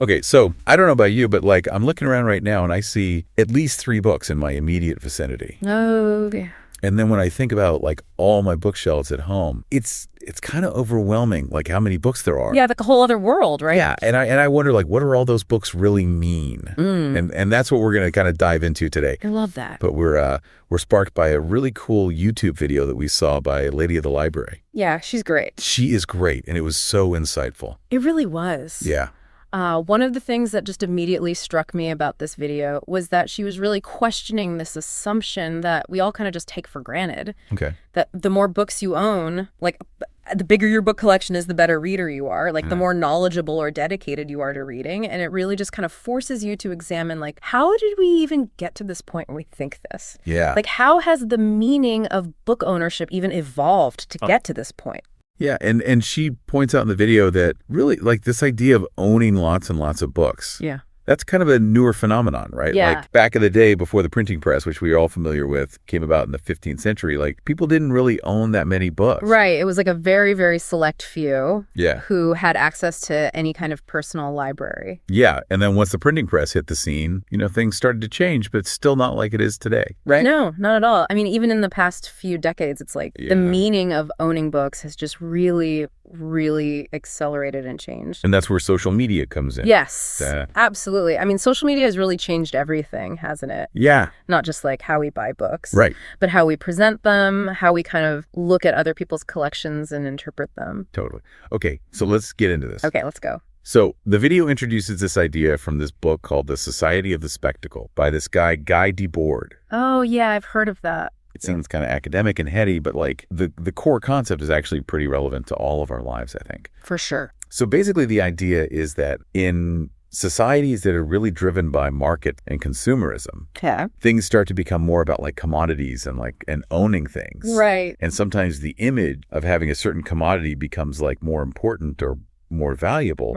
Okay, so I don't know about you, but like I'm looking around right now and I see at least 3 books in my immediate vicinity. Oh, yeah. And then when I think about like all my bookshelves at home, it's kind of overwhelming, like how many books there are. Yeah, like a whole other world, right? Yeah, and I wonder like what do all those books really mean? And that's what we're going to kind of dive into today. I love that. But we're sparked by a really cool YouTube video that we saw by a lady at the library. Yeah, she's great. She is great, and it was so insightful. It really was. Yeah. One of the things that just immediately struck me about this video was that she was really questioning this assumption that we all kind of just take for granted. Okay. That the more books you own, like the bigger your book collection is, the better reader you are, like the more knowledgeable or dedicated you are to reading. And it really just kind of forces you to examine, like, how did we even get to this point where we think this? Yeah. Like, how has the meaning of book ownership even evolved to get to this point? Yeah, and she points out in the video that really, like, this idea of owning lots and lots of books. Yeah. That's kind of a newer phenomenon, right? Yeah. Like back in the day before the printing press, which we are all familiar with, came about in the 15th century, like people didn't really own that many books. Right. It was like a very, very select few Yeah. who had access to any kind of personal library. Yeah. And then once the printing press hit the scene, you know, things started to change, but it's still not like it is today, right? No, not at all. I mean, even in the past few decades, it's like the meaning of owning books has just really, really accelerated and changed. And that's where social media comes in. Yes, absolutely. I mean, social media has really changed everything, hasn't it? Yeah. Not just like how we buy books. Right. But how we present them, how we kind of look at other people's collections and interpret them. Totally. Okay, so let's get into this. Okay, let's go. So the video introduces this idea from this book called The Society of the Spectacle by this guy, Debord. Oh, yeah, I've heard of that. It seems kind of academic and heady, but like the core concept is actually pretty relevant to all of our lives, I think. For sure. So basically the idea is that in societies that are really driven by market and consumerism, things start to become more about like commodities and owning things. Right. And sometimes the image of having a certain commodity becomes like more important or more valuable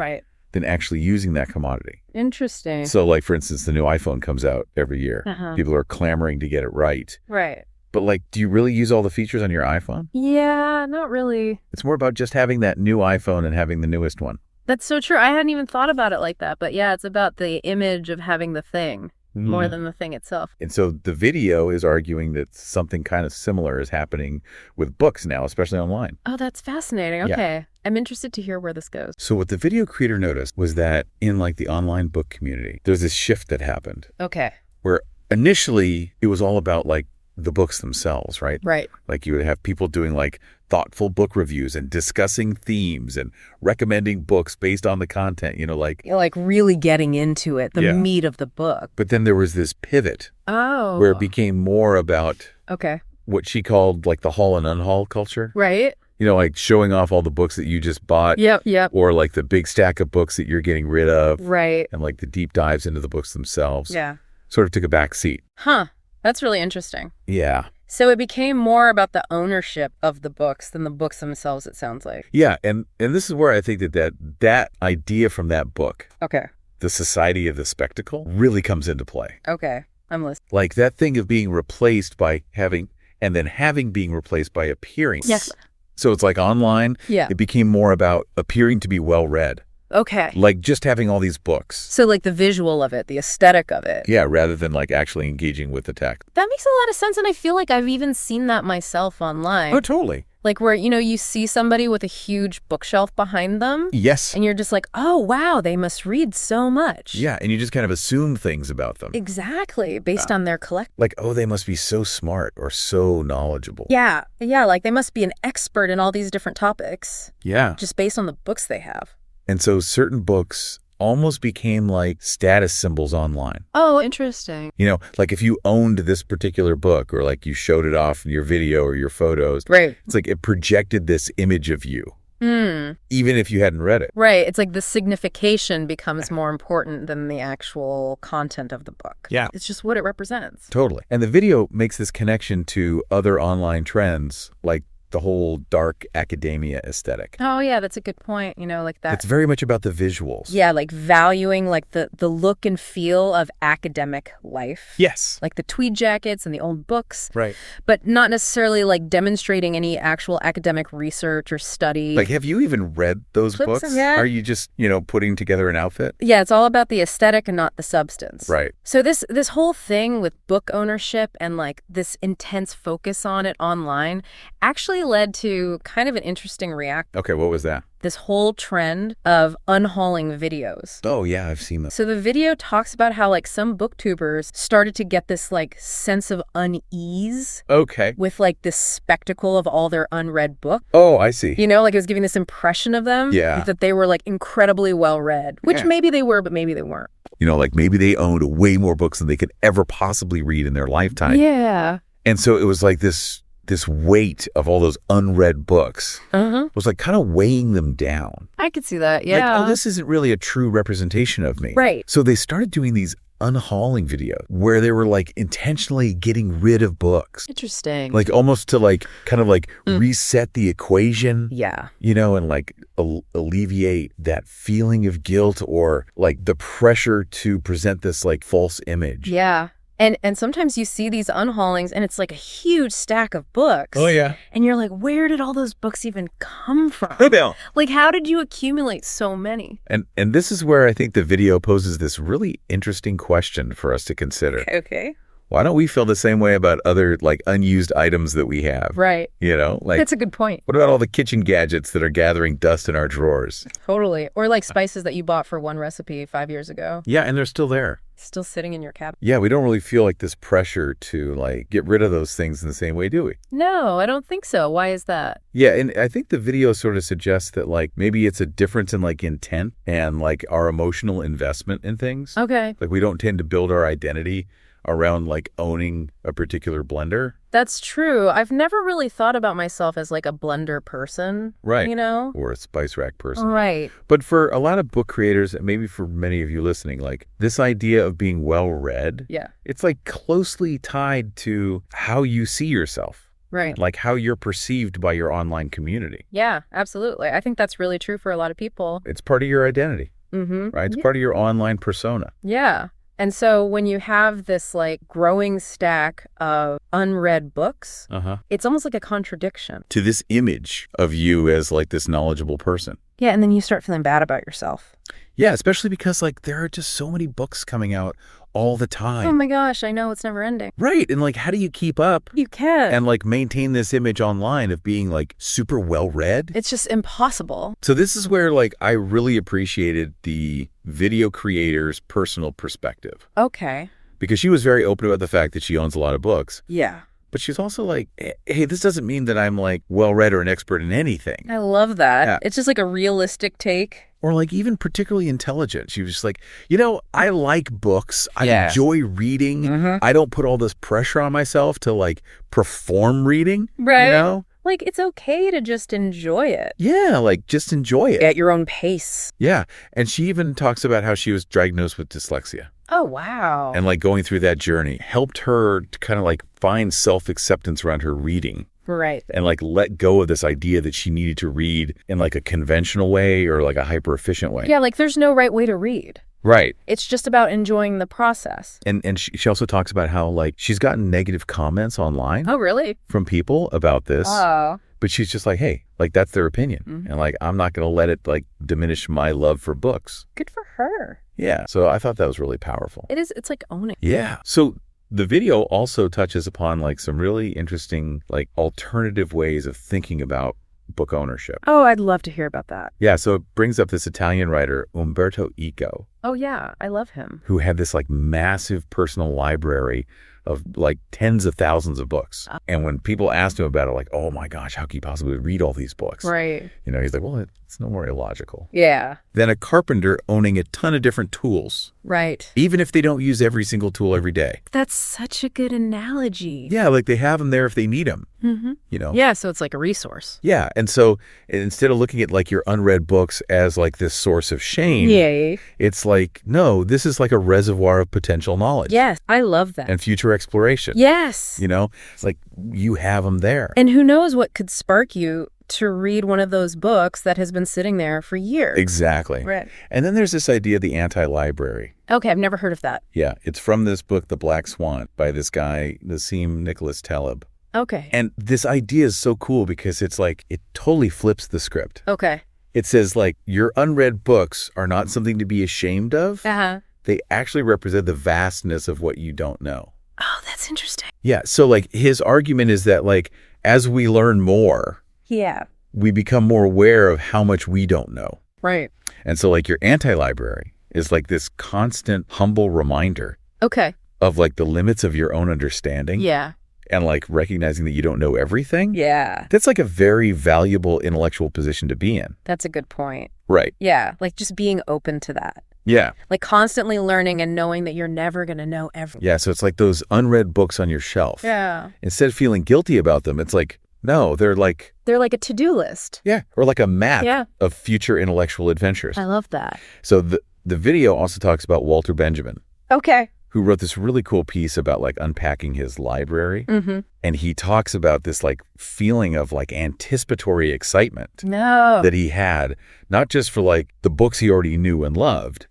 than actually using that commodity. Interesting. So like, for instance, the new iPhone comes out every year. People are clamoring to get it right. Right. But like, do you really use all the features on your iPhone? Yeah, not really. It's more about just having that new iPhone and having the newest one. That's so true. I hadn't even thought about it like that. But yeah, it's about the image of having the thing more than the thing itself. And so the video is arguing that something kind of similar is happening with books now, especially online. Oh, that's fascinating. Okay. I'm interested to hear where this goes. So what the video creator noticed was that in like the online book community, there's this shift that happened. Okay. Where initially it was all about like the books themselves, right? Right. Like you would have people doing like thoughtful book reviews and discussing themes and recommending books based on the content, you know, like really getting into it, the meat of the book. But then there was this pivot where it became more about what she called like the haul and unhaul culture. Right. You know, like showing off all the books that you just bought. Yep. Or like the big stack of books that you're getting rid of. Right. And like the deep dives into the books themselves. Yeah. Sort of took a back seat. Huh. That's really interesting. Yeah. So it became more about the ownership of the books than the books themselves, it sounds like. Yeah, and this is where I think that idea from that book, The Society of the Spectacle, really comes into play. Okay, I'm listening. Like that thing of being replaced by having being replaced by appearing. Yes. So it's like online, it became more about appearing to be well-read. Okay. Like just having all these books. So like the visual of it, the aesthetic of it. Yeah, rather than like actually engaging with the text. That makes a lot of sense, and I feel like I've even seen that myself online. Oh, totally. Like where, you know, you see somebody with a huge bookshelf behind them. Yes. And you're just like, oh, wow, they must read so much. Yeah, and you just kind of assume things about them. Exactly, based on their collection. Like, oh, they must be so smart or so knowledgeable. Yeah, like they must be an expert in all these different topics. Yeah. Just based on the books they have. And so certain books almost became like status symbols online. Oh, interesting. You know, like if you owned this particular book or like you showed it off in your video or your photos. Right. It's like it projected this image of you. Even if you hadn't read it. Right. It's like the signification becomes more important than the actual content of the book. Yeah. It's just what it represents. Totally. And the video makes this connection to other online trends like the whole dark academia aesthetic. Oh, yeah, that's a good point. You know, like that. It's very much about the visuals. Yeah, like valuing like the look and feel of academic life. Yes. Like the tweed jackets and the old books. Right. But not necessarily like demonstrating any actual academic research or study. Like, have you even read those books? Yeah. Are you just, you know, putting together an outfit? Yeah, it's all about the aesthetic and not the substance. Right. So this whole thing with book ownership and like this intense focus on it online actually led to kind of an interesting reaction. Okay, what was that? This whole trend of unhauling videos. Oh, yeah, I've seen that. So the video talks about how like some booktubers started to get this like sense of unease. Okay. With like this spectacle of all their unread books. Oh, I see. You know, like it was giving this impression of them. Yeah. That they were like incredibly well read, which maybe they were, but maybe they weren't. You know, like maybe they owned way more books than they could ever possibly read in their lifetime. Yeah. And so it was like this weight of all those unread books was like kind of weighing them down. I could see that, yeah. Like, oh, this isn't really a true representation of me. Right. So they started doing these unhauling videos where they were like intentionally getting rid of books. Interesting. Like almost to like kind of like reset the equation. Yeah. You know, and like alleviate that feeling of guilt or like the pressure to present this like false image. Yeah. And sometimes you see these unhaulings and it's like a huge stack of books. Oh, yeah. And you're like, where did all those books even come from? Like, how did you accumulate so many? And this is where I think the video poses this really interesting question for us to consider. Okay. Why don't we feel the same way about other like unused items that we have? Right. You know, like that's a good point. What about all the kitchen gadgets that are gathering dust in our drawers? Totally. Or like spices that you bought for one recipe 5 years ago. Yeah, and they're still there. Still sitting in your cabinet. Yeah, we don't really feel like this pressure to like get rid of those things in the same way, do we? No, I don't think so. Why is that? Yeah, and I think the video sort of suggests that like maybe it's a difference in like intent and like our emotional investment in things. Okay. Like we don't tend to build our identity around like owning a particular blender. That's true. I've never really thought about myself as like a blender person. Right. You know? Or a spice rack person. Right. But for a lot of book creators, and maybe for many of you listening, like this idea of being well read, it's like closely tied to how you see yourself. Right. Like how you're perceived by your online community. Yeah, absolutely. I think that's really true for a lot of people. It's part of your identity. Right? It's part of your online persona. Yeah. And so when you have this like growing stack of unread books, it's almost like a contradiction to this image of you as like this knowledgeable person. Yeah, and then you start feeling bad about yourself. Yeah, especially because like there are just so many books coming out all the time. Oh my gosh, I know, it's never ending. Right. And like, how do you keep up? You can. And like maintain this image online of being like super well read? It's just impossible. So this is where like I really appreciated the video creator's personal perspective. Okay. Because she was very open about the fact that she owns a lot of books. Yeah. But she's also like, hey, this doesn't mean that I'm like well read or an expert in anything. I love that. Yeah. It's just like a realistic take. Or like even particularly intelligent. She was just like, you know, I like books. I enjoy reading. I don't put all this pressure on myself to like perform reading. Right. You know? Like, it's okay to just enjoy it. Yeah, like just enjoy it. At your own pace. Yeah. And she even talks about how she was diagnosed with dyslexia. Oh, wow. And like going through that journey helped her to kind of like find self-acceptance around her reading. Right. And like let go of this idea that she needed to read in like a conventional way or like a hyper-efficient way. Yeah, like there's no right way to read. Right. It's just about enjoying the process. And she also talks about how like she's gotten negative comments online. Oh, really? From people about this. Oh. But she's just like, hey, like that's their opinion. And like, I'm not going to let it like diminish my love for books. Good for her. Yeah. So I thought that was really powerful. It is. It's like owning. Yeah. So the video also touches upon like some really interesting like alternative ways of thinking about book ownership. Oh, I'd love to hear about that. Yeah. So it brings up this Italian writer, Umberto Eco. Oh, yeah. I love him. Who had this like massive personal library of like tens of thousands of books. And when people asked him about it, like, oh my gosh, how can you possibly read all these books? Right. You know, he's like, well, it's no more illogical. Yeah. Than a carpenter owning a ton of different tools. Right. Even if they don't use every single tool every day. That's such a good analogy. Yeah, like they have them there if they need them. You know? Yeah, so it's like a resource. Yeah, and so instead of looking at like your unread books as like this source of shame, Yay. it's like, no, this is like a reservoir of potential knowledge. Yes, I love that. And future exploration. Yes. You know, it's like you have them there. And who knows what could spark you to read one of those books that has been sitting there for years. Exactly. Right. And then there's this idea of the anti-library. Okay, I've never heard of that. Yeah, it's from this book, The Black Swan, by this guy, Nassim Nicholas Taleb. Okay. And this idea is so cool because it's like, it totally flips the script. Okay. It says, like, your unread books are not something to be ashamed of. Uh-huh. They actually represent the vastness of what you don't know. Oh, that's interesting. Yeah, so, like, his argument is that, like, as we learn more, yeah, we become more aware of how much we don't know. Right. And so, like, your anti-library is, like, this constant, humble reminder. Okay. Of, like, the limits of your own understanding. Yeah. And, like, recognizing that you don't know everything. Yeah. That's, like, a very valuable intellectual position to be in. That's a good point. Right. Yeah, like just being open to that. Yeah. Like constantly learning and knowing that you're never going to know everything. Yeah, so it's like those unread books on your shelf. Yeah. Instead of feeling guilty about them, it's like, no, they're like a to-do list. Yeah, or like a map of future intellectual adventures. I love that. So the video also talks about Walter Benjamin. Okay. Who wrote this really cool piece about like unpacking his library. Mm-hmm. And he talks about this like feeling of like anticipatory excitement that he had, not just for like the books he already knew and loved,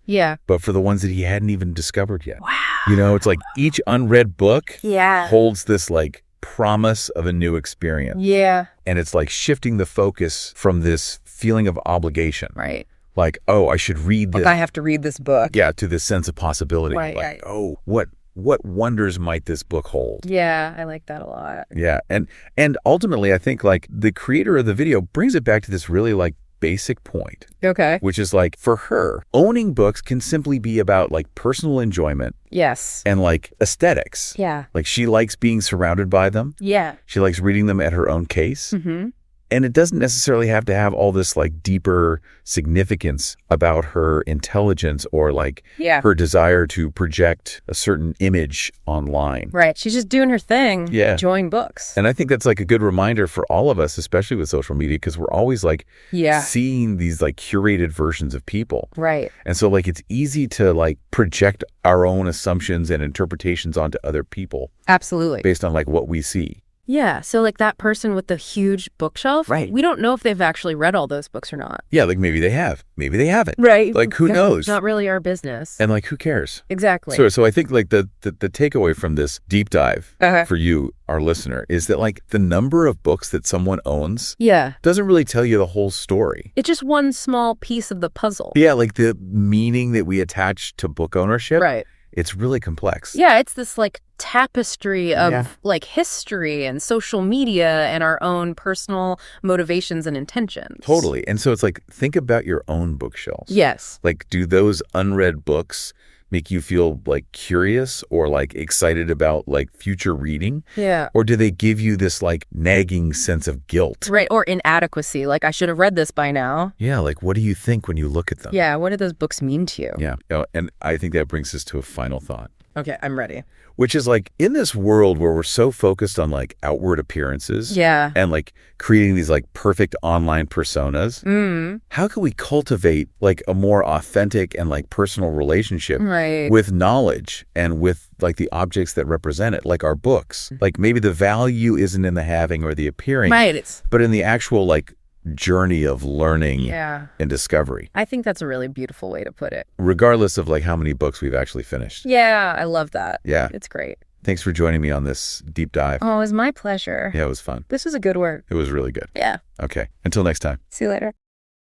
but for the ones that he hadn't even discovered yet. Wow. You know, it's like each unread book holds this like promise of a new experience. Yeah. And it's like shifting the focus from this feeling of obligation. Right. Like, oh, I should read this. Like I have to read this book. Yeah, to this sense of possibility. Right, like, right. Oh, what wonders might this book hold? Yeah, I like that a lot. Yeah, and ultimately, I think like the creator of the video brings it back to this really like basic point. Okay. Which is like, for her, owning books can simply be about like personal enjoyment. Yes. And like aesthetics. Yeah. Like she likes being surrounded by them. Yeah. She likes reading them at her own pace. Mm-hmm. And it doesn't necessarily have to have all this like deeper significance about her intelligence or like her desire to project a certain image online. Right. She's just doing her thing, enjoying books. And I think that's like a good reminder for all of us, especially with social media, because we're always like seeing these like curated versions of people. Right. And so like it's easy to like project our own assumptions and interpretations onto other people. Absolutely. Based on like what we see. Yeah, so like that person with the huge bookshelf, right? We don't know if they've actually read all those books or not. Yeah, like maybe they have, maybe they haven't. Right. Like who knows? Not really our business. And like who cares? Exactly. So I think like the takeaway from this deep dive for you, our listener, is that like the number of books that someone owns doesn't really tell you the whole story. It's just one small piece of the puzzle. Yeah, like the meaning that we attach to book ownership. Right. It's really complex. Yeah, it's this like tapestry of like history and social media and our own personal motivations and intentions. Totally. And so it's like, think about your own bookshelves. Yes. Like, do those unread books make you feel like curious or like excited about like future reading? Yeah. Or do they give you this like nagging sense of guilt? Right. Or inadequacy. Like I should have read this by now. Yeah. Like what do you think when you look at them? Yeah. What do those books mean to you? Yeah. And I think that brings us to a final thought. Okay. I'm ready. Which is like in this world where we're so focused on like outward appearances and like creating these like perfect online personas, how can we cultivate like a more authentic and like personal relationship with knowledge and with like the objects that represent it, like our books? Like maybe the value isn't in the having or the appearing, but in the actual like journey of learning and discovery. I think that's a really beautiful way to put it. Regardless of like how many books we've actually finished. Yeah, I love that. Yeah. It's great. Thanks for joining me on this deep dive. Oh, it was my pleasure. Yeah, it was fun. This was a good work. It was really good. Yeah. Okay. Until next time. See you later.